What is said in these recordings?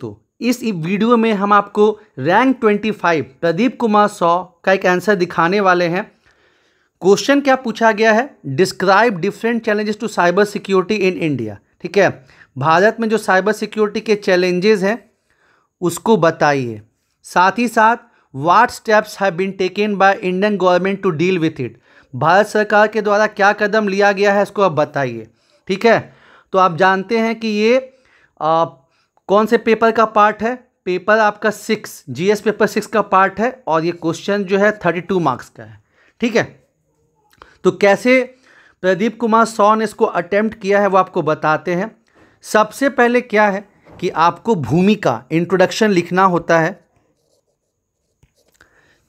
दोस्तों, इस वीडियो में हम आपको रैंक 25 प्रदीप कुमार सौ का एक आंसर दिखाने वाले हैं। क्वेश्चन क्या पूछा गया है, describe different challenges to cyber security in India. ठीक है, भारत में जो साइबर सिक्योरिटी के चैलेंजेस हैं उसको बताइए। साथ ही साथ what steps have been taken by Indian government to deal with it, Bharat सरकार के द्वारा क्या कदम लिया गया है इसको आप बताइए। ठीक है, तो आप जानते हैं कि ये कौन से पेपर का पार्ट है, पेपर आपका 6 जीएस पेपर 6 का पार्ट है और ये क्वेश्चन जो है 32 मार्क्स का है। ठीक है, तो कैसे प्रदीप कुमार सौ ने इसको अटेम्प्ट किया है वो आपको बताते हैं। सबसे पहले क्या है कि आपको भूमिका इंट्रोडक्शन लिखना होता है।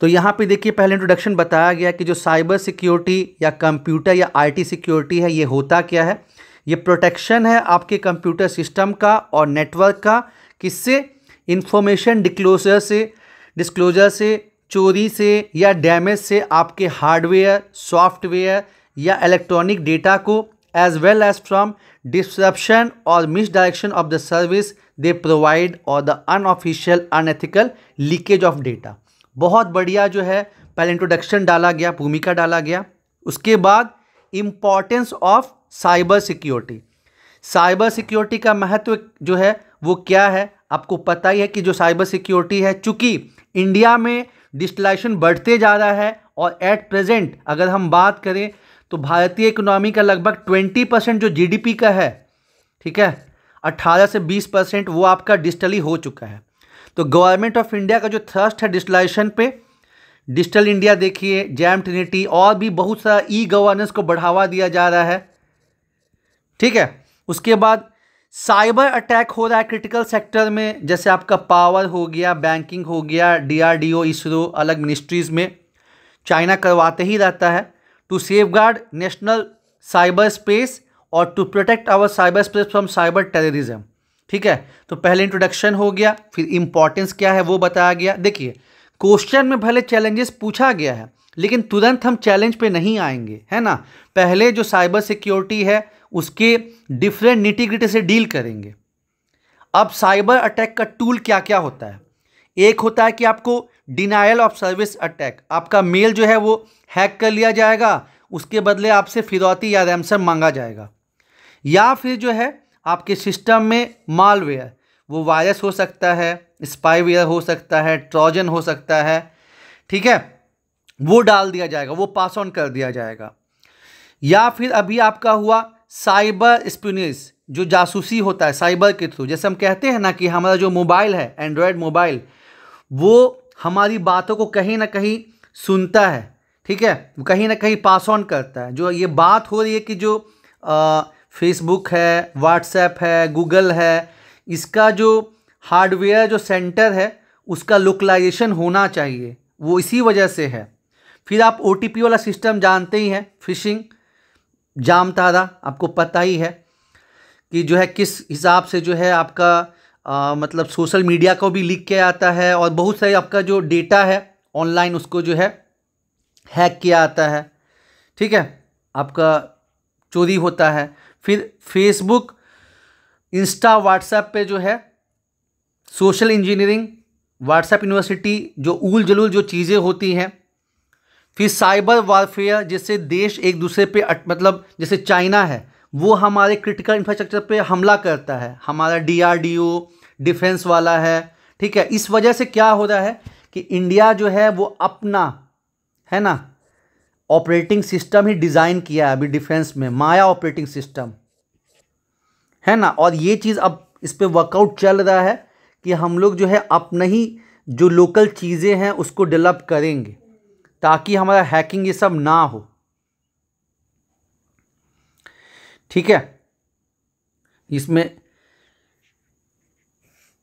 तो यहाँ पे देखिए पहले इंट्रोडक्शन बताया गया कि जो साइबर सिक्योरिटी या कंप्यूटर या आईटी सिक्योरिटी है ये होता क्या है। ये प्रोटेक्शन है आपके कंप्यूटर सिस्टम का और नेटवर्क का, किससे, इंफॉर्मेशन डिस्क्लोजर से, चोरी से या डैमेज से आपके हार्डवेयर, सॉफ्टवेयर या इलेक्ट्रॉनिक डेटा को, as well as from disruption और misdirection of the service they provide और the unofficial unethical leakage of data. बहुत बढ़िया जो है पहले इंट्रोडक्शन डाला गया, भूमिका डाला गया। उसके बाद importance of cyber security. Cyber security का महत्व जो है वो क्या है, आपको पता ही है कि जो साइबर सिक्योरिटी है, चूंकि इंडिया में डिजिटलाइजेशन बढ़ते जा रहा है और एट प्रेजेंट अगर हम बात करें तो भारतीय इकोनॉमी का लगभग 20% जो जीडीपी का है, ठीक है, 18 से 20% वो आपका डिजिटली हो चुका है। तो गवर्नमेंट ऑफ इंडिया का जो थ्रस्ट है डिजिटलाइजेशन पे, डिजिटल इंडिया देखिए, जैम ट्रिनिटी और भी बहुत सारा ई गवर्नेंस को बढ़ावा दिया जा रहा है। ठीक है, उसके बाद साइबर अटैक हो रहा है क्रिटिकल सेक्टर में, जैसे आपका पावर हो गया, बैंकिंग हो गया, डीआरडीओ, इसरो, अलग मिनिस्ट्रीज में चाइना करवाते ही रहता है। To safeguard national cyber space और to protect our cyber space from cyber terrorism. ठीक है, तो पहले इंट्रोडक्शन हो गया, फिर इंपॉर्टेंस क्या है वो बताया गया। देखिए क्वेश्चन में भले चैलेंजेस पूछा गया है लेकिन तुरंत हम चैलेंज पे नहीं आएंगे, है ना। पहले जो साइबर सिक्योरिटी है उसके डिफरेंट निटी-ग्रिटी से डील करेंगे। अब साइबर अटैक का टूल क्या क्या होता है, एक होता है कि आपको डिनायल ऑफ सर्विस अटैक, आपका मेल जो है वो हैक कर लिया जाएगा, उसके बदले आपसे फिरौती या रैंसम मांगा जाएगा। या फिर जो है आपके सिस्टम में मालवेयर, वो वायरस हो सकता है, स्पाईवेयर हो सकता है, ट्रोजन हो सकता है, ठीक है, वो डाल दिया जाएगा, वो पास ऑन कर दिया जाएगा। या फिर अभी आपका हुआ साइबर स्पियोनेज, जो जासूसी होता है साइबर के थ्रू, जैसे हम कहते हैं ना कि हमारा जो मोबाइल है एंड्रॉयड मोबाइल, वो हमारी बातों को कहीं ना कहीं सुनता है, ठीक है, वो कहीं ना कहीं पास ऑन करता है। जो ये बात हो रही है कि जो फेसबुक है, व्हाट्सएप है, गूगल है, इसका जो हार्डवेयर जो सेंटर है उसका लोकलाइजेशन होना चाहिए, वो इसी वजह से है। फिर आप ओटीपी वाला सिस्टम जानते ही हैं, फिशिंग, जामतारा, आपको पता ही है कि जो है किस हिसाब से जो है आपका मतलब सोशल मीडिया को भी लीक किया जाता है और बहुत सारे आपका जो डेटा है ऑनलाइन उसको जो है हैक किया जाता है, ठीक है, आपका चोरी होता है। फिर फेसबुक, इंस्टा, व्हाट्सएप पे जो है सोशल इंजीनियरिंग, व्हाट्सएप यूनिवर्सिटी, जो ऊल जलूल जो चीज़ें होती हैं। फिर साइबर वारफेयर, जिससे देश एक दूसरे पे मतलब जैसे चाइना है वो हमारे क्रिटिकल इंफ्रास्ट्रक्चर पे हमला करता है, हमारा डीआरडीओ डिफेंस वाला है, ठीक है। इस वजह से क्या हो रहा है कि इंडिया जो है वो अपना, है ना, ऑपरेटिंग सिस्टम ही डिज़ाइन किया है अभी डिफेंस में, माया ऑपरेटिंग सिस्टम, है ना। और ये चीज़ अब इस पे वर्कआउट चल रहा है कि हम लोग जो है अपने ही जो लोकल चीज़ें हैं उसको डेवलप करेंगे ताकि हमारा हैकिंग ये सब ना हो, ठीक है। इसमें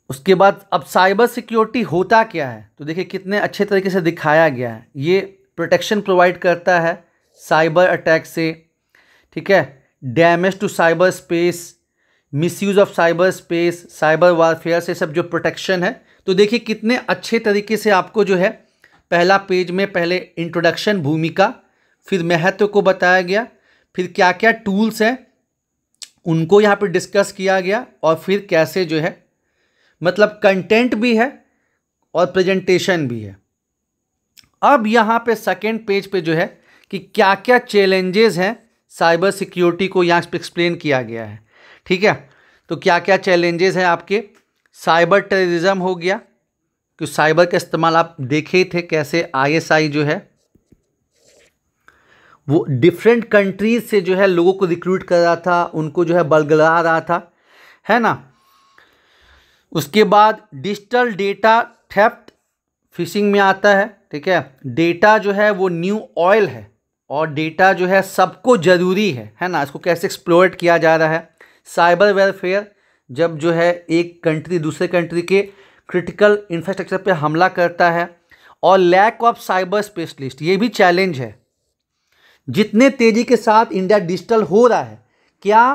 उसके बाद अब साइबर सिक्योरिटी होता क्या है, तो देखिए कितने अच्छे तरीके से दिखाया गया है। ये प्रोटेक्शन प्रोवाइड करता है साइबर अटैक से, ठीक है, damage to cyber space, misuse of cyber space, cyber warfare से सब जो प्रोटेक्शन है। तो देखिए कितने अच्छे तरीके से आपको जो है पहला पेज में पहले इंट्रोडक्शन, भूमिका, फिर महत्व को बताया गया, फिर क्या क्या टूल्स हैं उनको यहाँ पर डिस्कस किया गया और फिर कैसे जो है मतलब कंटेंट भी है और प्रेजेंटेशन भी है। अब यहाँ पे सेकेंड पेज पे जो है कि क्या क्या चैलेंजेस हैं साइबर सिक्योरिटी को यहाँ पे एक्सप्लेन किया गया है। ठीक है, तो क्या क्या चैलेंजेस हैं आपके, साइबर टेररिज्म हो गया, कि साइबर का इस्तेमाल आप देखे ही थे कैसे आईएसआई जो है वो डिफरेंट कंट्रीज से जो है लोगों को रिक्रूट कर रहा था, उनको जो है बलगला रहा था, है ना। उसके बाद डिजिटल डेटा थेफ्ट फिशिंग में आता है। ठीक है, डेटा जो है वो न्यू ऑयल है और डेटा जो है सबको ज़रूरी है ना, इसको कैसे एक्सप्लॉइट किया जा रहा है। साइबर वेयरफेयर, जब जो है एक कंट्री दूसरे कंट्री के क्रिटिकल इंफ्रास्ट्रक्चर पे हमला करता है। और लैक ऑफ साइबर स्पेशलिस्ट, ये भी चैलेंज है। जितने तेज़ी के साथ इंडिया डिजिटल हो रहा है, क्या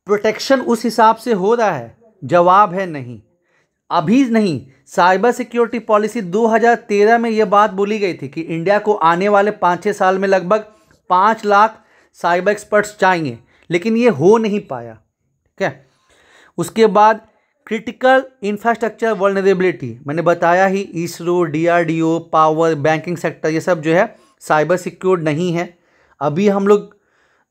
प्रोटेक्शन उस हिसाब से हो रहा है? जवाब है नहीं, अभी नहीं। साइबर सिक्योरिटी पॉलिसी 2013 में यह बात बोली गई थी कि इंडिया को आने वाले 5-6 साल में लगभग 5 लाख साइबर एक्सपर्ट्स चाहिए, लेकिन ये हो नहीं पाया। ठीक है, उसके बाद क्रिटिकल इंफ्रास्ट्रक्चर वल्नरेबिलिटी, मैंने बताया ही, ISRO, DRDO, power, banking sector, ये सब जो है साइबर सिक्योर नहीं है। अभी हम लोग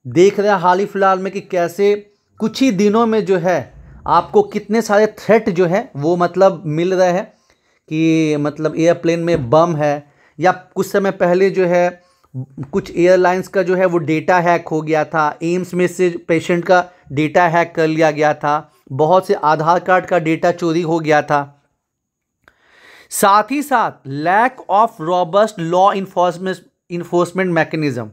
देख रहे हैं हाल ही फिलहाल में कि कैसे कुछ ही दिनों में जो है आपको कितने सारे थ्रेट जो है वो मतलब मिल रहे हैं कि मतलब एयरप्लेन में बम है, या कुछ समय पहले जो है कुछ एयरलाइंस का जो है वो डेटा हैक हो गया था, एम्स में से पेशेंट का डेटा हैक कर लिया गया था, बहुत से आधार कार्ड का डेटा चोरी हो गया था। साथ ही साथ lack of robust law enforcement mechanism,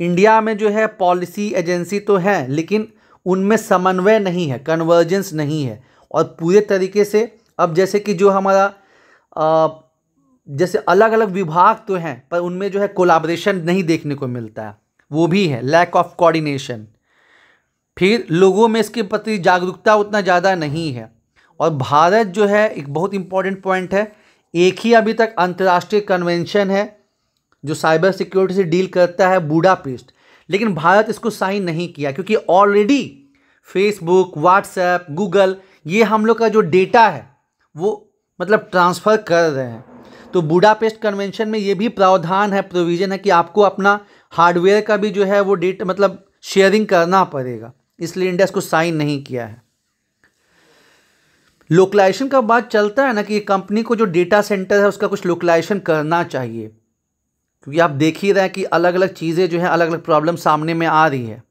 India में जो है पॉलिसी एजेंसी तो है लेकिन उनमें समन्वय नहीं है, कन्वर्जेंस नहीं है, और पूरे तरीके से अब जैसे कि जो हमारा जैसे अलग अलग विभाग तो हैं पर उनमें जो है कोलैबोरेशन नहीं देखने को मिलता है, वो भी है, लैक ऑफ कोऑर्डिनेशन। फिर लोगों में इसके प्रति जागरूकता उतना ज़्यादा नहीं है। और भारत जो है, एक बहुत इंपॉर्टेंट पॉइंट है, एक ही अभी तक अंतर्राष्ट्रीय कन्वेंशन है जो साइबर सिक्योरिटी से डील करता है, बुडापेस्ट, लेकिन भारत इसको साइन नहीं किया क्योंकि ऑलरेडी फेसबुक, व्हाट्सएप, गूगल, ये हम लोग का जो डेटा है वो मतलब ट्रांसफ़र कर रहे हैं। तो बुडापेस्ट कन्वेंशन में ये भी प्रावधान है, प्रोविज़न है कि आपको अपना हार्डवेयर का भी जो है वो डेटा मतलब शेयरिंग करना पड़ेगा, इसलिए इंडिया इसको साइन नहीं किया है। लोकलाइजेशन का बात चलता है ना कि कंपनी को जो डेटा सेंटर है उसका कुछ लोकलाइजेशन करना चाहिए, क्योंकि आप देख ही रहे हैं कि अलग अलग चीज़ें जो है अलग अलग प्रॉब्लम सामने में आ रही है।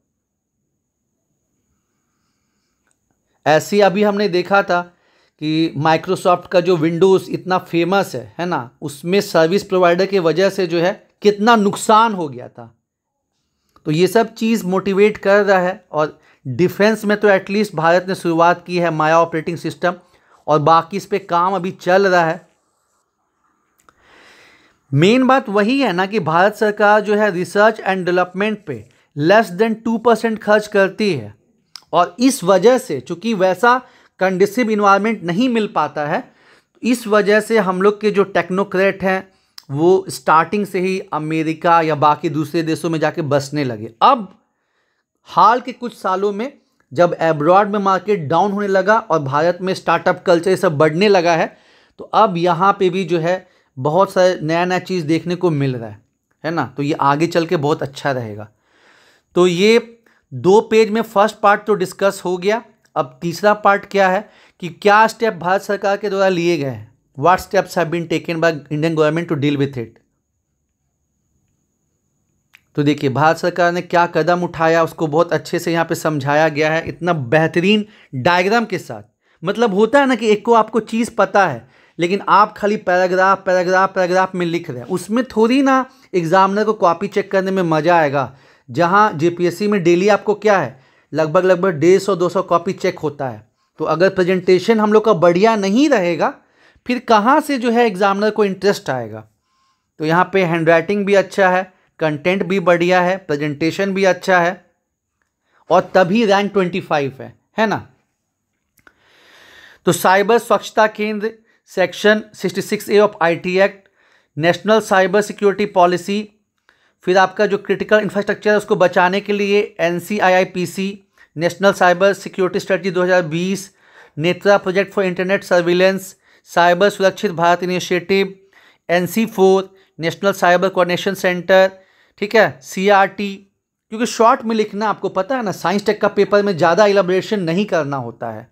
ऐसे अभी हमने देखा था कि माइक्रोसॉफ्ट का जो विंडोज़ इतना फेमस है ना, उसमें सर्विस प्रोवाइडर की वजह से जो है कितना नुकसान हो गया था। तो ये सब चीज़ मोटिवेट कर रहा है। और डिफेंस में तो एटलीस्ट भारत ने शुरुआत की है माया ऑपरेटिंग सिस्टम, और बाकी इस पे काम अभी चल रहा है। मेन बात वही है ना कि भारत सरकार जो है रिसर्च एंड डेवलपमेंट पे लेस देन 2% खर्च करती है, और इस वजह से चूंकि वैसा कंडीसिव इन्वायरमेंट नहीं मिल पाता है, इस वजह से हम लोग के जो टेक्नोक्रेट हैं वो स्टार्टिंग से ही अमेरिका या बाकी दूसरे देशों में जाके बसने लगे। अब हाल के कुछ सालों में जब एब्रॉड में मार्केट डाउन होने लगा और भारत में स्टार्टअप कल्चर ये सब बढ़ने लगा है, तो अब यहाँ पे भी जो है बहुत सारे नया नया चीज़ देखने को मिल रहा है ना। तो ये आगे चल के बहुत अच्छा रहेगा। तो ये 2 पेज में फर्स्ट पार्ट तो डिस्कस हो गया। अब तीसरा पार्ट क्या है कि क्या स्टेप भारत सरकार के द्वारा लिए गए हैं, what steps have been taken by Indian government to deal with it. तो देखिए भारत सरकार ने क्या कदम उठाया उसको बहुत अच्छे से यहाँ पे समझाया गया है, इतना बेहतरीन डायग्राम के साथ। मतलब होता है ना कि एक को आपको चीज़ पता है लेकिन आप खाली पैराग्राफ पैराग्राफ पैराग्राफ में लिख रहे हैं, उसमें थोड़ी ना एग्जामिनर को कॉपी चेक करने में मज़ा आएगा। जहाँ जेपीएससी में डेली आपको क्या है लगभग 150-200 कॉपी चेक होता है। तो अगर प्रेजेंटेशन हम लोग का बढ़िया नहीं रहेगा फिर कहाँ से जो है एग्जामिनर को इंटरेस्ट आएगा। तो यहाँ पे हैंडराइटिंग भी अच्छा है, कंटेंट भी बढ़िया है, प्रेजेंटेशन भी अच्छा है, और तभी रैंक 25 है ना। तो साइबर स्वच्छता केंद्र, section 66A of IT act, national cyber security policy, फिर आपका जो क्रिटिकल इंफ्रास्ट्रक्चर है उसको बचाने के लिए NCIIPC, national cyber security strategy 2020, Netra project for internet surveillance, cyber सुरक्षित Bharat initiative, NC4 national cyber coordination centre, ठीक है, CRT। क्योंकि शॉर्ट में लिखना आपको पता है ना, साइंस टेक का पेपर में ज़्यादा इलाबोरेशन नहीं करना होता है,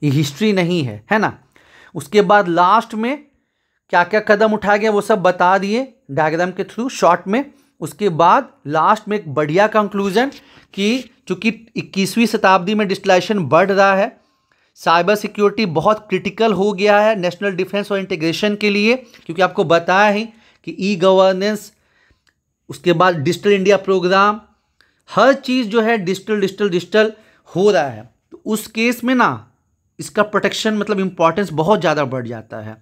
ये हिस्ट्री नहीं है ना। उसके बाद लास्ट में क्या क्या कदम उठाया गया वो सब बता दिए डायग्राम के थ्रू शॉर्ट में। उसके बाद लास्ट में एक बढ़िया कंक्लूजन कि चूँकि 21वीं शताब्दी में डिजिटलाइजेशन बढ़ रहा है, साइबर सिक्योरिटी बहुत क्रिटिकल हो गया है नेशनल डिफेंस और इंटीग्रेशन के लिए, क्योंकि आपको बताया ही कि ई-गवर्नेंस, उसके बाद डिजिटल इंडिया प्रोग्राम, हर चीज़ जो है डिजिटल हो रहा है। तो उस केस में ना इसका प्रोटेक्शन मतलब इम्पॉर्टेंस बहुत ज़्यादा बढ़ जाता है।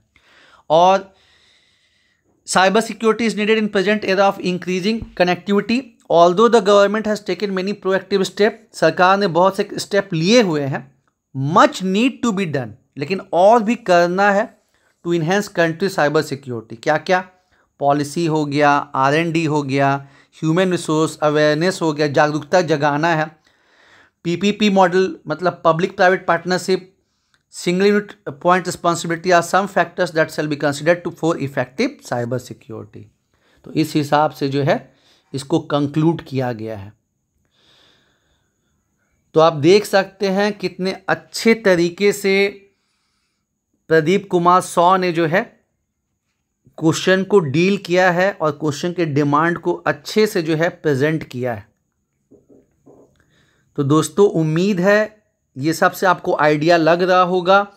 और cyber security is needed in present era of increasing connectivity. Although the government has taken many proactive step, सरकार ने बहुत से स्टेप लिए हुए हैं, much need to be done, लेकिन और भी करना है to enhance country cyber security. क्या क्या? पॉलिसी हो गया, R&D हो गया, ह्यूमन रिसोर्स अवेयरनेस हो गया, जागरूकता जगाना है, PPP मॉडल मतलब public private partnership, single unit point responsibility are some factors that shall be considered to for effective cyber security. तो इस हिसाब से जो है इसको कंक्लूड किया गया है। तो आप देख सकते हैं कितने अच्छे तरीके से प्रदीप कुमार सौ ने जो है क्वेश्चन को डील किया है और क्वेश्चन के डिमांड को अच्छे से जो है प्रेजेंट किया है। तो दोस्तों उम्मीद है ये सब से आपको आइडिया लग रहा होगा।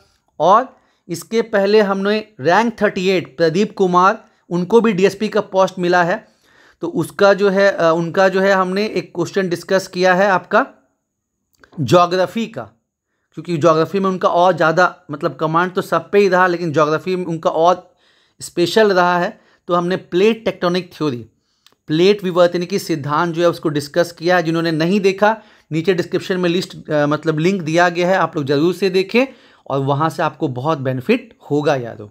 और इसके पहले हमने रैंक 38 प्रदीप कुमार, उनको भी DSP का पोस्ट मिला है, तो उसका जो है उनका जो है हमने एक क्वेश्चन डिस्कस किया है आपका ज्योग्राफी का, क्योंकि ज्योग्राफी में उनका और ज़्यादा मतलब कमांड तो सब पे ही रहा, लेकिन ज्योग्राफी में उनका और स्पेशल रहा है। तो हमने प्लेट टेक्टोनिक थ्योरी, प्लेट विवर्तनिकी सिद्धांत जो है उसको डिस्कस किया है। जिन्होंने नहीं देखा, नीचे डिस्क्रिप्शन में लिंक दिया गया है, आप लोग जरूर से देखें और वहाँ से आपको बहुत बेनिफिट होगा यारों।